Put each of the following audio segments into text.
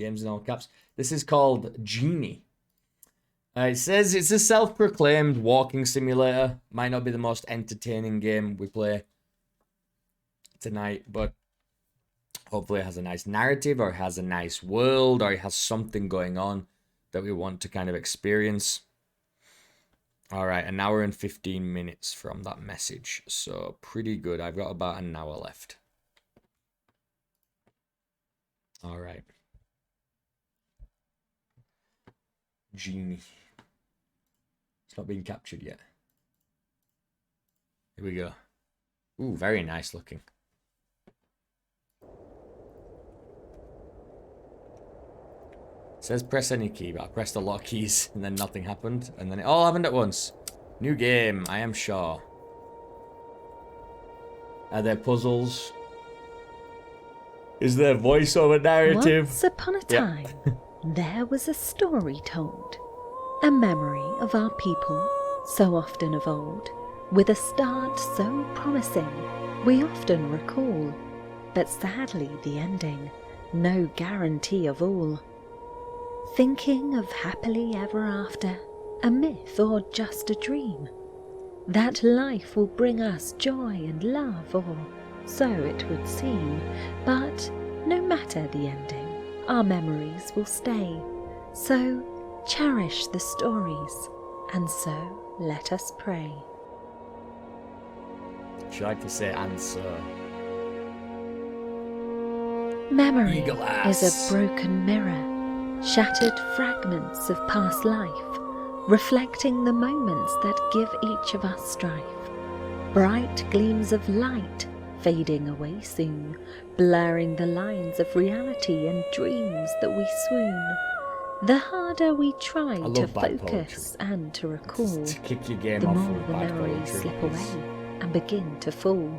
games in all caps. This is called GENIE. It says it's a self-proclaimed walking simulator. Might not be the most entertaining game we play tonight, but hopefully it has a nice narrative, or it has a nice world, or it has something going on that we want to kind of experience. All right, an hour and 15 minutes from that message. So pretty good. I've got about an hour left. All right. GENIE. It's not being captured yet. Here we go. Ooh, very nice looking. It says press any key, but I pressed a lot of keys and then nothing happened. And then it all happened at once. New game, I am sure. Are there puzzles? Is there voiceover narrative? Once upon a time, there was a story told. A memory of our people, so often of old, with a start so promising, we often recall. But sadly the ending, no guarantee of all. Thinking of happily ever after, a myth or just a dream? That life will bring us joy and love, or so it would seem. But no matter the ending, our memories will stay. So cherish the stories, and so let us pray. Should I like to say answer? Memory is a broken mirror, shattered fragments of past life, reflecting the moments that give each of us strife. Bright gleams of light fading away soon, blurring the lines of reality and dreams that we swoon. The harder we try to focus and to recall, the more the memories slip away and begin to fall.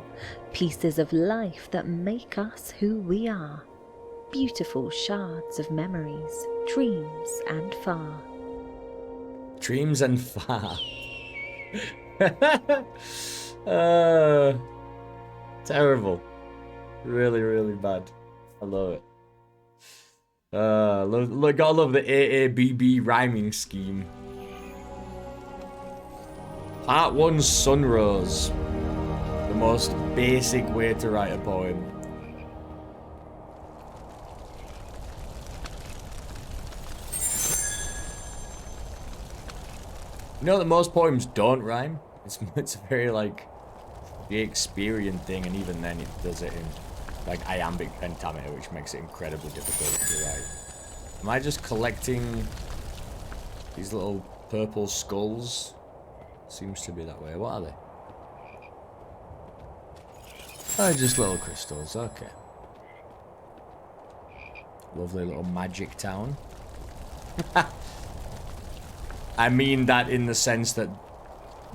Pieces of life that make us who we are. Beautiful shards of memories, dreams and far. Dreams and far. Terrible. Really, really bad. I love it. Gotta love the AABB rhyming scheme. Part 1, Sunrose. The most basic way to write a poem. You know that most poems don't rhyme? It's very like Shakespearean thing, and even then it does it in like iambic pentameter, which makes it incredibly difficult to write. Am I just collecting these little purple skulls? Seems to be that way. What are they? Oh, just little crystals. Okay. Lovely little magic town. I mean that in the sense that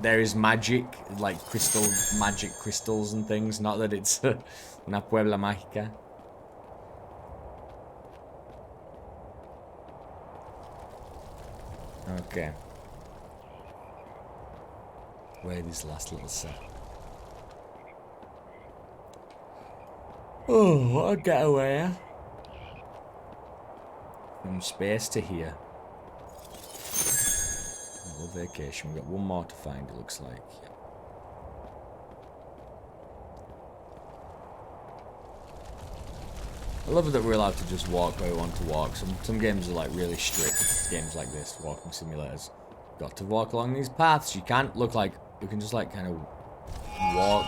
there is magic, like magic crystals and things, not that it's una puebla mágica. Okay. Where this last little set? Oh, what a getaway. From space to here. Vacation. We've got one more to find, it looks like. Yeah. I love it that we're allowed to just walk where we want to walk. Some games are like really strict. Games like this, walking simulators. Got to walk along these paths. You can't look like you can just like kind of walk.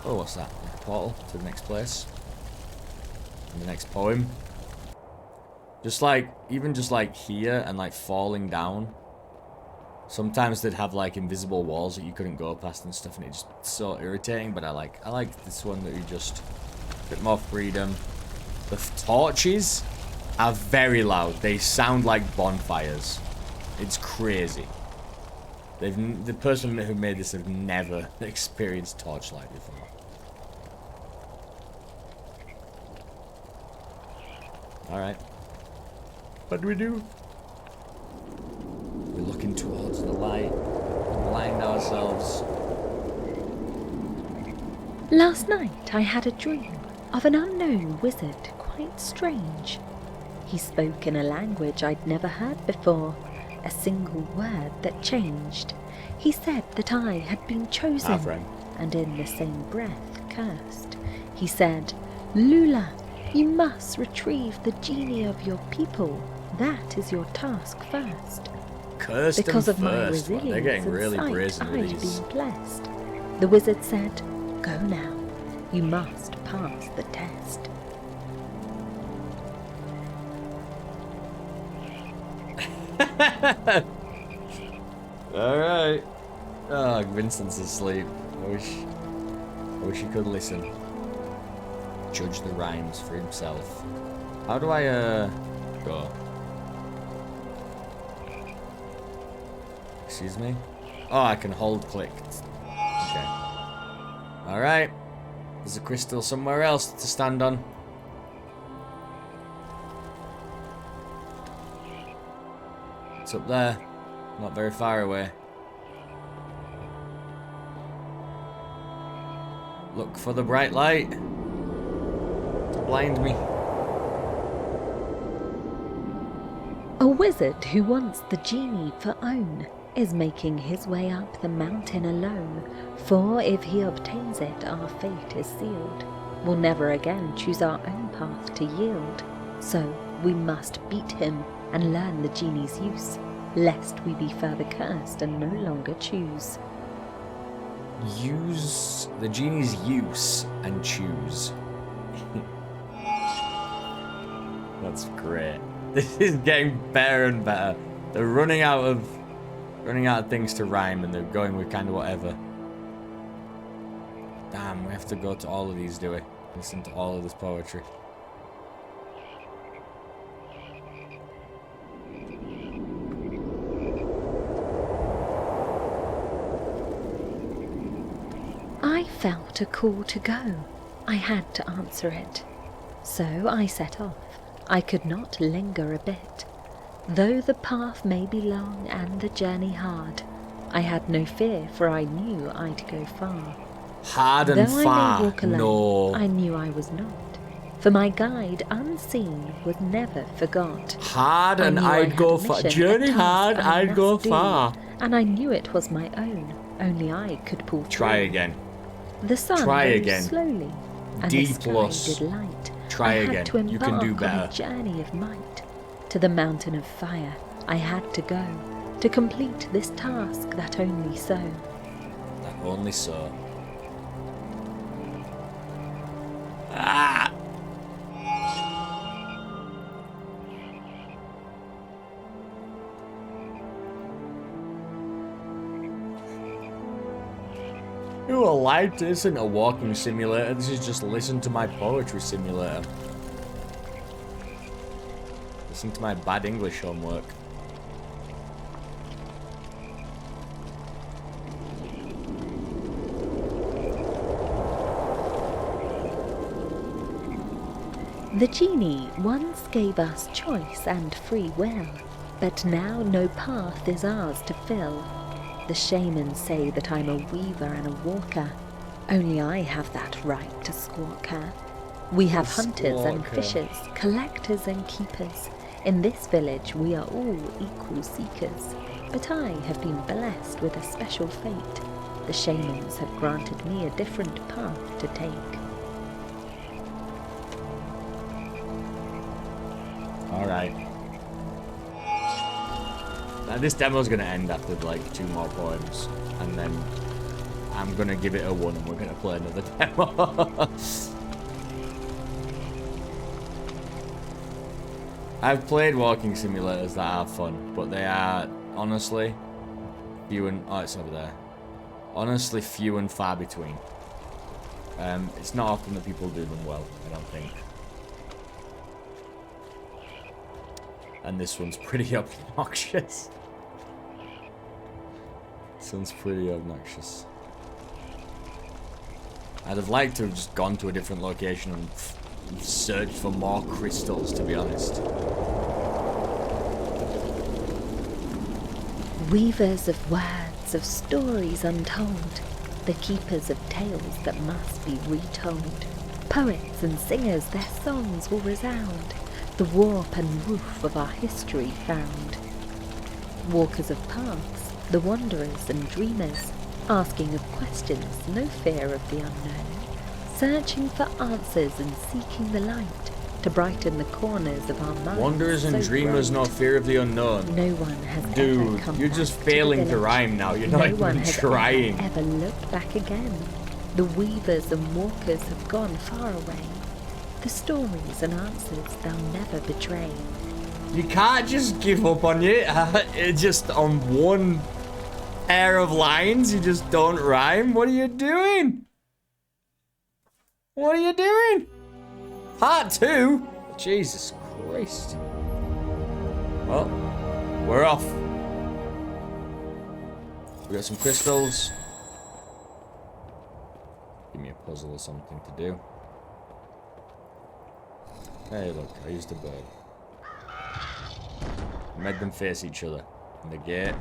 Oh, what's that? Like a portal to the next place. And the next poem. Just like even just like here and like falling down. Sometimes they'd have like invisible walls that you couldn't go past and stuff, and it's just so irritating. But I like this one that you just a bit more freedom. The torches are very loud. They sound like bonfires. It's crazy. The person who made this have never experienced torchlight before. All right. What do we do? We're looking towards the light. Blind ourselves. Last night I had a dream of an unknown wizard, quite strange. He spoke in a language I'd never heard before, a single word that changed. He said that I had been chosen, and in the same breath cursed. He said, "Lula, you must retrieve the genie of your people. That is your task first." Cursed Because them of my first. They're resilience getting and really sight, brazen with I'd these. been blessed. The wizard said, "Go now. You must pass the test." Alright. Oh, Vincent's asleep. I wish he could listen. Judge the rhymes for himself. How do I, go? Excuse me? Oh, I can hold click. Okay. Alright. There's a crystal somewhere else to stand on. It's up there. Not very far away. Look for the bright light to blind me. A wizard who wants the genie for own is making his way up the mountain alone, for if he obtains it, our fate is sealed. We'll never again choose our own path to yield. So we must beat him and learn the genie's use, lest we be further cursed and no longer choose. Use the genie's use and choose. That's great. This is getting better and better. They're running out of things to rhyme, and they're going with kind of whatever. Damn, we have to go to all of these, do we? Listen to all of this poetry. I felt a call to go. I had to answer it. So I set off. I could not linger a bit. Though the path may be long and the journey hard, I had no fear, for I knew I'd go far. Hard and Though far. I may walk alone, No. I knew I was not, for my guide unseen was never forgot. Hard and I knew I I'd had go a far. mission, Journey a task hard, I I'd go must do, far. And I knew it was my own, only I could pull through. Try again. The sun Try rose again. slowly, and D the sky plus. did light. Try I had again. to embark You can do on better. a journey of might. To the mountain of fire I had to go, to complete this task that only so. That only so. Ah! You are light. This isn't a walking simulator. This is just listen to my poetry simulator. Listen to my bad English homework. The genie once gave us choice and free will, but now no path is ours to fill. The shamans say that I'm a weaver and a walker. Only I have that right to squawk her. We have hunters and fishers, collectors and keepers. In this village we are all equal seekers. But I have been blessed with a special fate. The shamans have granted me a different path to take. Alright. Now this demo's gonna end after like 2 more poems, and then I'm gonna give it a 1 and we're gonna play another demo. I've played walking simulators that are fun, but they are honestly few and oh, it's over there. Honestly, few and far between. It's not often that people do them well, I don't think. And this one's pretty obnoxious. This one's pretty obnoxious. I'd have liked to have just gone to a different location and searched for more crystals, to be honest. Weavers of words, of stories untold, the keepers of tales that must be retold. Poets and singers, their songs will resound. the warp and woof of our history found. Walkers of paths, the wanderers and dreamers, asking of questions, no fear of the unknown, searching for answers and seeking the light to brighten the corners of our minds. Wanderers and dreamers, no fear of the unknown. No one has Dude, ever come you're back just to the failing to village. rhyme now. You're No not one even has trying. ever looked back again. The weavers and walkers have gone far away. The stories and answers they'll never betray. You can't just give up on you. Just on one pair of lines, you just don't rhyme. What are you doing? What are you doing? Part 2? Jesus Christ. Well, we're off. We got some crystals. Give me a puzzle or something to do. Hey, look, I used a bird. Made them face each other. And the gate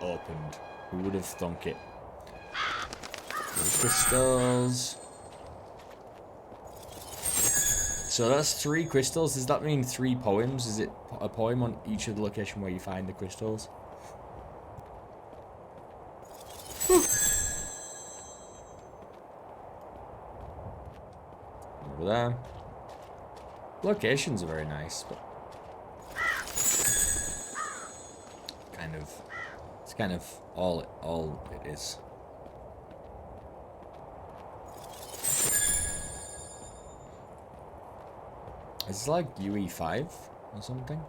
opened. Who would have thunk it? Crystals. So that's 3 crystals. Does that mean 3 poems? Is it a poem on each of the location where you find the crystals? Over there. Locations are very nice, but it's kind of all it is. It's like UE5 or something.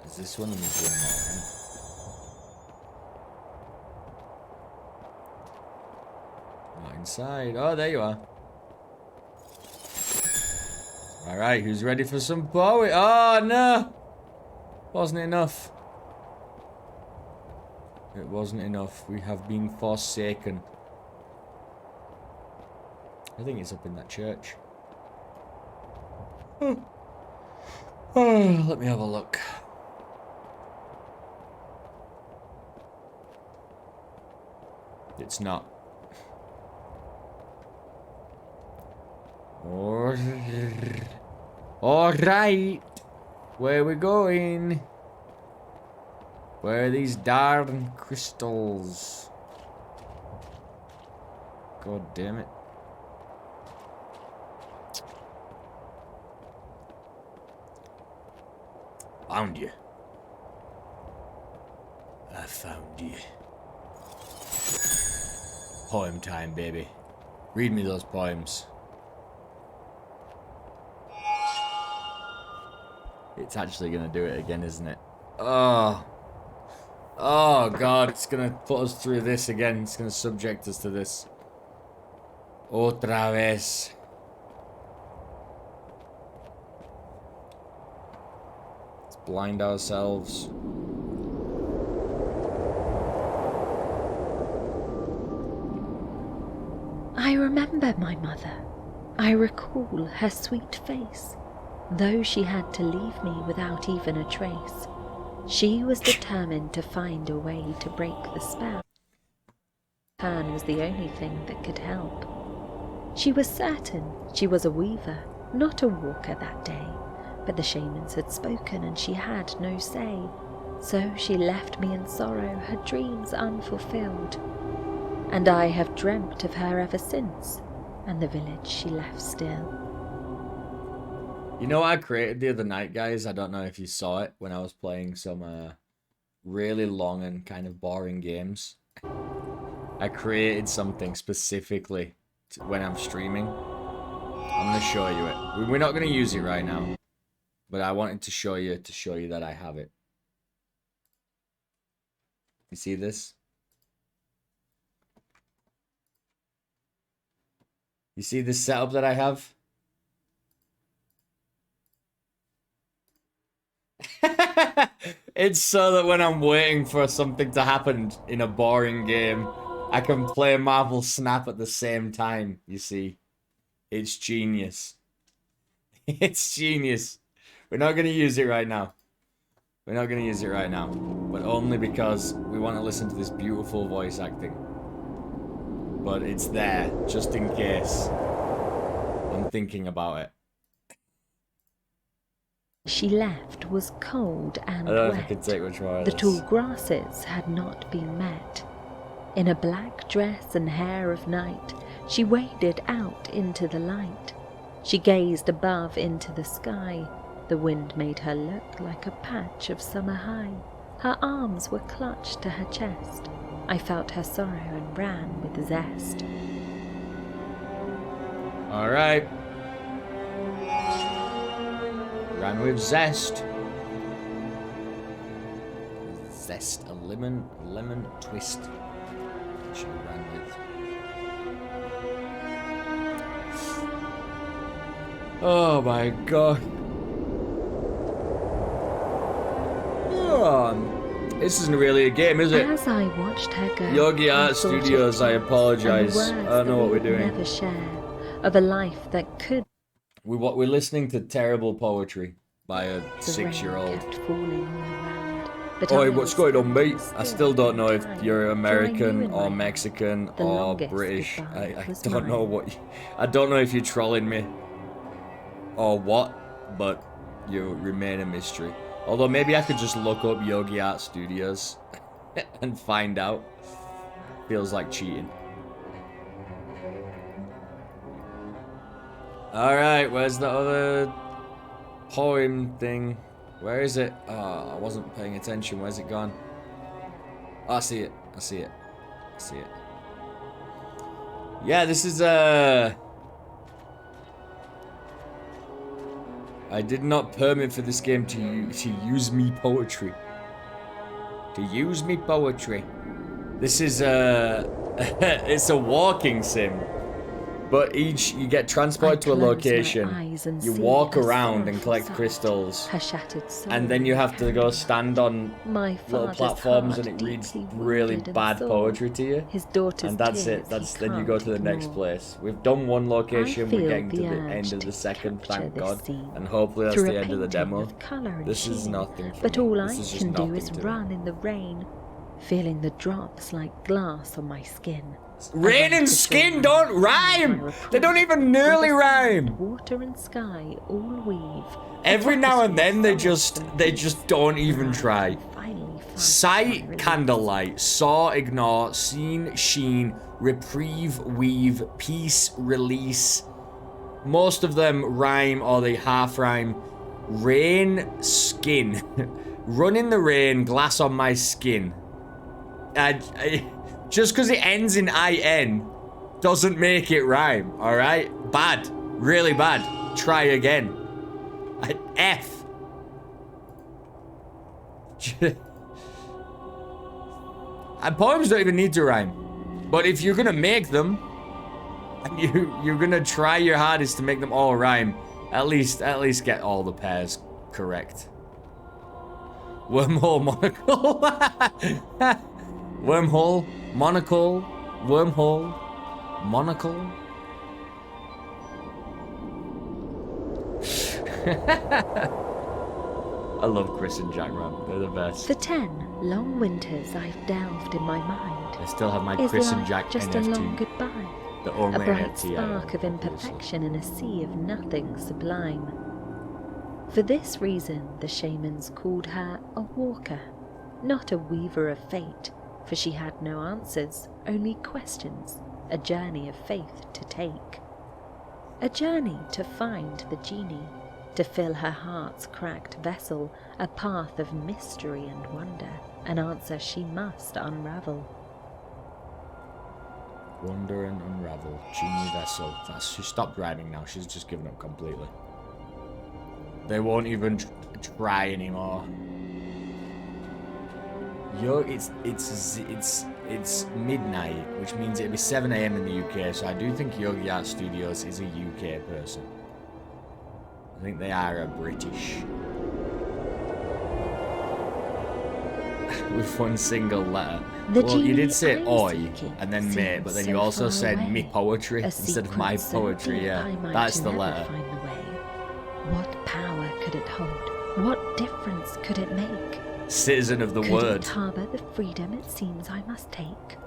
Is this one? There's one more, right? Not inside. Oh, there you are. Alright, who's ready for some poetry? Oh, no! Wasn't enough. It wasn't enough. We have been forsaken. I think it's up in that church. Oh, let me have a look. It's not. Alright. Where are we going? Where are these darn crystals? God damn it. Found you. I found you. Poem time, baby. Read me those poems. It's actually gonna do it again, isn't it? Oh. Oh, God. It's gonna put us through this again. It's gonna subject us to this. Otra vez. Let's blind ourselves. I remember my mother. I recall her sweet face. Though she had to leave me without even a trace, she was determined to find a way to break the spell. Pan was the only thing that could help. She was certain she was a weaver, not a walker that day, but the shamans had spoken and she had no say. So she left me in sorrow, her dreams unfulfilled. And I have dreamt of her ever since, and the village she left still. You know what I created the other night, guys? I don't know if you saw it when I was playing some really long and kind of boring games. I created something specifically when I'm streaming. I'm going to show you it. We're not going to use it right now, but I wanted to show you that I have it. You see this? You see this setup that I have? It's so that when I'm waiting for something to happen in a boring game, I can play Marvel Snap at the same time, you see. It's genius. It's genius. We're not going to use it right now. We're not going to use it right now. But only because we want to listen to this beautiful voice acting. But it's there, just in case I'm thinking about it. she left was cold and I don't know if I wet. can take much more of The this. tall grasses had not been met. In a black dress and hair of night, she waded out into the light. She gazed above into the sky. The wind made her look like a patch of summer high. Her arms were clutched to her chest. I felt her sorrow and ran with zest. Alright. Ran with zest. Zest. A lemon twist. She ran with. Oh my god. Oh, this isn't really a game, is it? As I watched her go, Yogi I Art thought of Studios, I tears apologize. and the I don't know what words we're that we doing. would never share, of a life that could. We're listening to terrible poetry by a The rain 6-year-old. kept falling all around, but Oi, I what's was going on, mate? standing I still still don't know in if time, you're for I American knew in or my Mexican heart the or longest British. goodbye I was don't know mine. what. I don't know if you're trolling me or what, but you remain a mystery. Although maybe I could just look up Yogi Art Studios and find out. Feels like cheating. Alright, where's the other poem thing? Where is it? Oh, I wasn't paying attention. Where's it gone? Oh, I see it. I see it. I see it. Yeah, this is I did not permit for this game to use me poetry. To use me poetry. This is it's a walking sim. But you get transported to a location, you walk around and collect crystals, and then you have to go stand on little platforms and it reads really bad poetry to you. And that's it, then you go to the next place. We've done one location, we're getting to the end of the second, thank God, and hopefully that's the end of the demo. This is nothing for me. But all I This is just can do nothing is to me. run in the rain, feeling the drops like glass on my skin. Rain and skin don't rhyme! They don't even nearly rhyme! Water and sky all weave. Every now and then they just don't even try. Sight, candlelight, saw, ignore, seen, sheen, reprieve, weave, peace, release. Most of them rhyme or they half rhyme. Rain, skin. Run in the rain, glass on my skin. Just because it ends in IN doesn't make it rhyme, alright? Bad. Really bad. Try again. F. And poems don't even need to rhyme. But if you're gonna make them, and you're gonna try your hardest to make them all rhyme, at least get all the pairs correct. Wormhole monocle. Wormhole, monocle, wormhole, monocle. I love Chris and Jack, man. They're the best. For 10 long winters I've delved in my mind. I still have my Is Chris and life Jack just NFT. a long goodbye? The only A bright NFT spark of obviously. imperfection in a sea of nothing sublime. For this reason the shamans called her a walker, not a weaver of fate, for she had no answers, only questions, a journey of faith to take. A journey to find the genie, to fill her heart's cracked vessel, a path of mystery and wonder, an answer she must unravel. Wonder and unravel. Genie vessel. She stopped rhyming now. She's just given up completely. They won't even try anymore. Yo, it's midnight, which means it'll be 7 AM in the UK. So I do think Yogi Art Studios is a UK person. I think they are a British. With one single letter. Well, you did say oi and then mate, but then you also said me poetry instead of my poetry. Yeah, that's the letter. What power could it hold? What difference could it make? Citizen of the Could word. it harbour the freedom it seems I must take?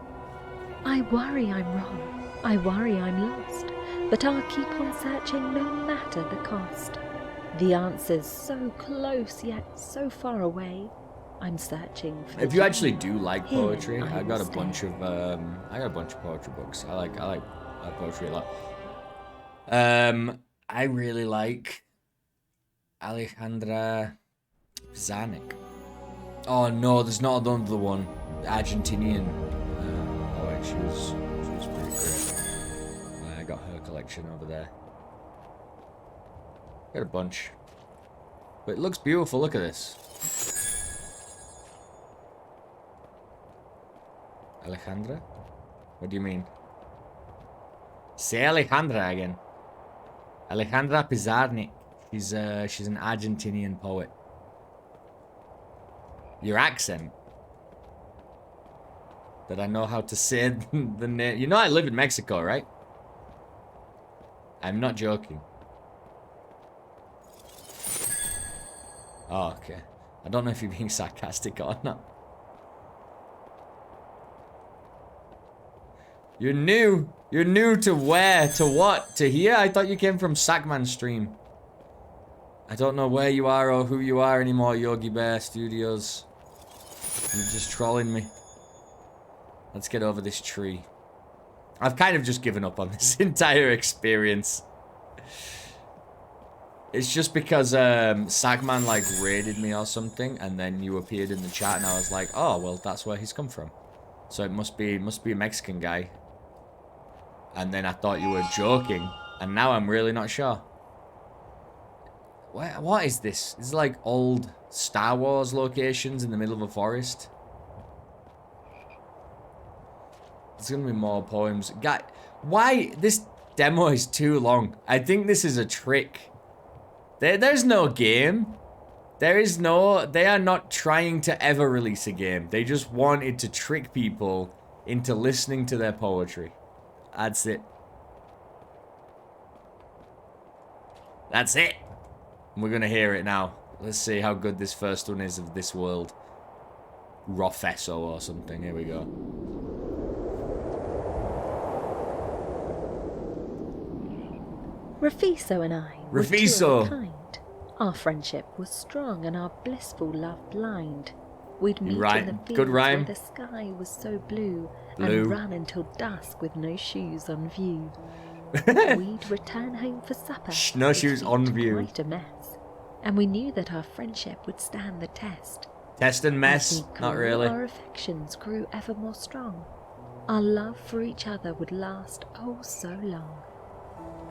I worry I'm wrong. I worry I'm lost. But I'll keep on searching no matter the cost. The answer's so close yet so far away. I'm searching for If you actually do like Here poetry, I I got a will bunch stay. of poetry books. I like poetry a lot. I really like Alejandra Pizarnik. Oh no, there's not another one. Argentinian poet. She was pretty great. I got her collection over there. Got a bunch. But it looks beautiful. Look at this. Alejandra? What do you mean? Say Alejandra again. Alejandra Pizarnik. She's an Argentinian poet. Your accent. That I know how to say the name. You know I live in Mexico, right? I'm not joking. Oh, okay. I don't know if you're being sarcastic or not. You're new. You're new to where? To what? To here? I thought you came from Sackman's stream. I don't know where you are or who you are anymore, Yogi Bear Studios. You're just trolling me. Let's get over this tree. I've kind of just given up on this entire experience. It's just because Sagman like raided me or something, and then you appeared in the chat, and I was like, oh well, that's where he's come from. So it must be a Mexican guy. And then I thought you were joking, and now I'm really not sure. What is this? This is like old Star Wars locations in the middle of a forest. There's gonna be more poems. Guy, why this demo is too long? I think this is a trick. There's no game. There is no... They are not trying to ever release a game. They just wanted to trick people into listening to their poetry. That's it. That's it. We're gonna hear it now. Let's see how good this first one is of this world. Rofesso or something. Here we go. Rafiso and I were two Rafiso. of a kind. Our friendship was strong and our blissful love blind. We'd meet in the fields Good rhyme. where the sky was so blue, Blue. and run until dusk with no shoes on view. We'd return home for supper. No with shoes feet on view. Quite a mess, and we knew that our friendship would stand the test. Test and As mess. we Not grew, really. Our affections grew ever more strong. Our love for each other would last oh so long.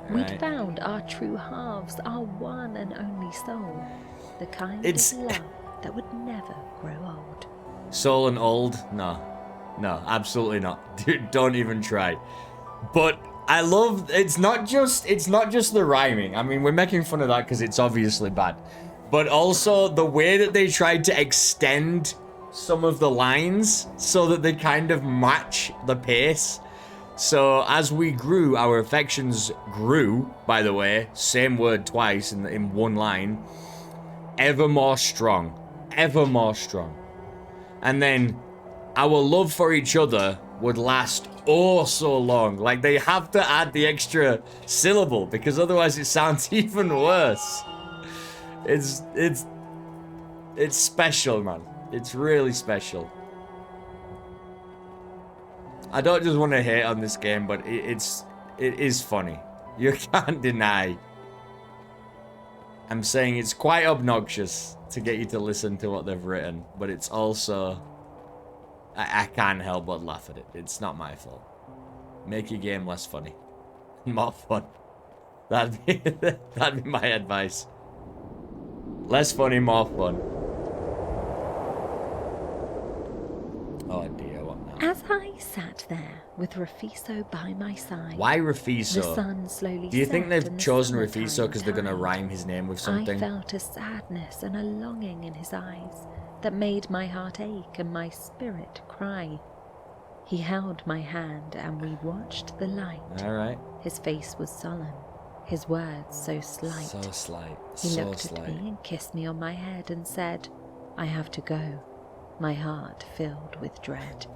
Right. We'd found our true halves, our one and only soul. The kind It's- of love that would never grow old. Soul and old? No. No, absolutely not. Dude, don't even try. But I love... It's not just the rhyming. I mean, we're making fun of that because it's obviously bad. But also the way that they tried to extend some of the lines so that they kind of match the pace. So as we grew, our affections grew, by the way, same word twice in one line, ever more strong, ever more strong. And then our love for each other would last oh so long. Like they have to add the extra syllable because otherwise it sounds even worse. It's special, man. It's really special. I don't just want to hate on this game, but it is funny. You can't deny. I'm saying it's quite obnoxious to get you to listen to what they've written, but it's also... I can't help but laugh at it. It's not my fault. Make your game less funny. More fun. That'd be my advice. Less funny, more fun. Oh dear, what now? As I sat there with Rafiso by my side, Why the Rafiso? sun slowly Do you think set they've and the chosen summertime Rafiso because they're going to tide. rhyme his name with I something? felt a sadness and a longing in his eyes that made my heart ache and my spirit cry. He held my hand and we watched the light. Alright. His face was solemn, his words so slight. So slight. He So looked slight. at me and kissed me on my head and said, I have to go, my heart filled with dread.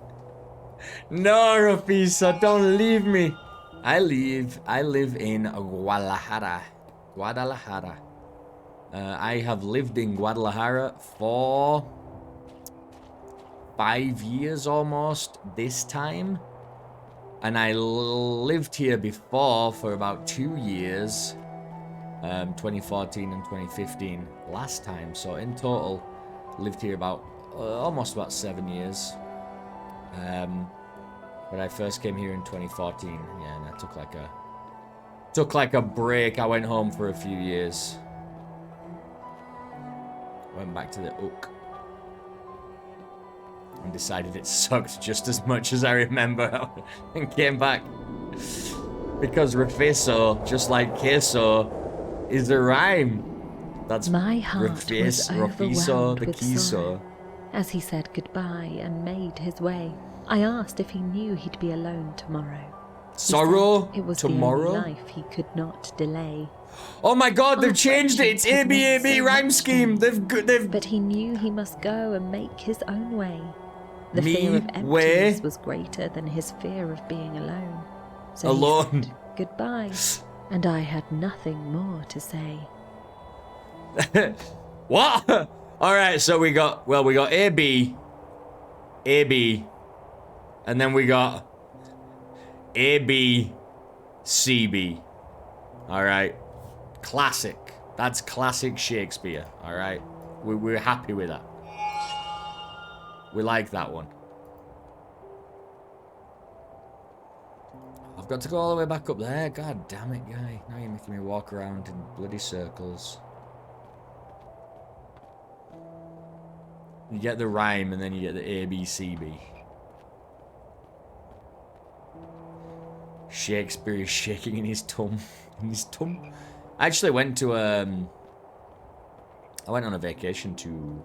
No, Rafiso, don't leave me. I live in Guadalajara. I have lived in Guadalajara for 5 years almost this time. And I lived here before for about 2 years. 2014 and 2015 last time. So in total, lived here about almost about 7 years. But I first came here in 2014. Yeah, and I took like a break. I went home for a few years. Went back to the Ook. And decided it sucked just as much as I remember. And came back. Because refiso, just like queso, is a rhyme. That's my heart was overwhelmed with queso. sorrow. As he said goodbye and made his way, I asked if he knew he'd be alone tomorrow. Sorrow it was tomorrow? the only life he could not delay. Oh my god, they've changed it! It's A-B-A-B rhyme scheme! They've... But he knew he must go and make his own way. The Me fear of emptiness way? was greater than his fear of being alone. So alone. He said goodbye, and I had nothing more to say. What? Alright, so we got A-B, A-B, and then we got A-B, C-B. Alright. Classic. That's classic Shakespeare. Alright. We're happy with that. We like that one. I've got to go all the way back up there. God damn it, guy. Now you're making me walk around in bloody circles. You get the rhyme and then you get the A-B-C-B. Shakespeare is shaking in his tum. I actually went to I went on a vacation to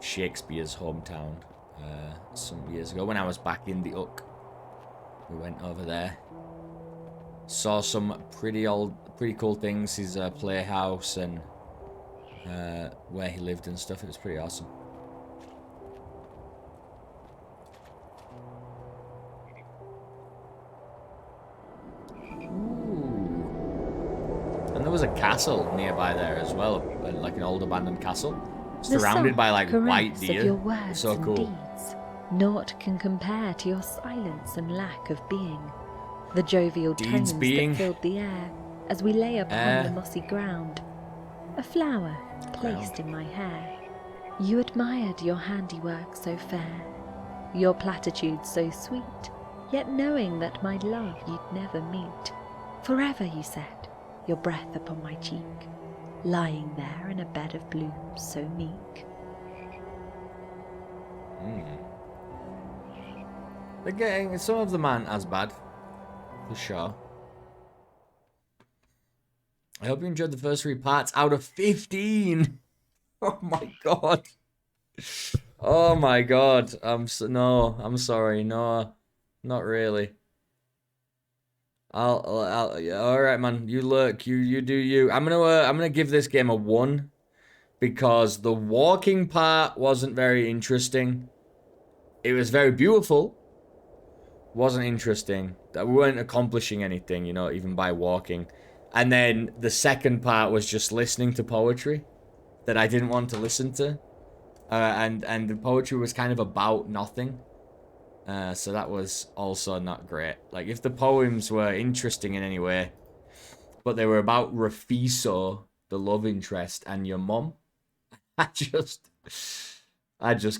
Shakespeare's hometown some years ago when I was back in the Ook. We went over there. Saw some pretty cool things. His playhouse and where he lived and stuff. It was pretty awesome. And there was a castle nearby there as well, like an old abandoned castle, surrounded by like white deer. Your words so cool. And deeds. Naught can compare to your silence and lack of being. The jovial tones that filled the air as we lay upon the mossy ground. A flower placed in my hair. You admired your handiwork so fair, your platitudes so sweet, yet knowing that my love you'd never meet. Forever, you said, your breath upon my cheek, lying there in a bed of blooms so meek. They're getting, some of them aren't as bad, for sure. I hope you enjoyed the first 3 parts out of 15. Oh my god. Oh my god. I'm sorry. No, not really. Yeah, all right, man. You look. You do you. I'm gonna give this game a 1 because the walking part wasn't very interesting. It was very beautiful. Wasn't interesting. We weren't accomplishing anything, you know, even by walking. And then the second part was just listening to poetry that I didn't want to listen to. And the poetry was kind of about nothing. So that was also not great. Like, if the poems were interesting in any way, but they were about Rafiso, the love interest, and your mom, I just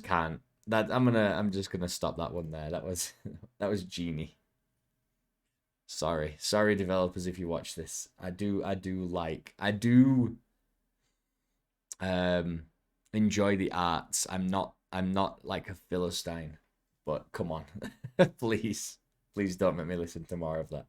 can't. I'm just gonna stop that one there. That was GENIE. Sorry developers, if you watch this. I do enjoy the arts. I'm not like a Philistine, but come on. Please don't make me listen to more of that.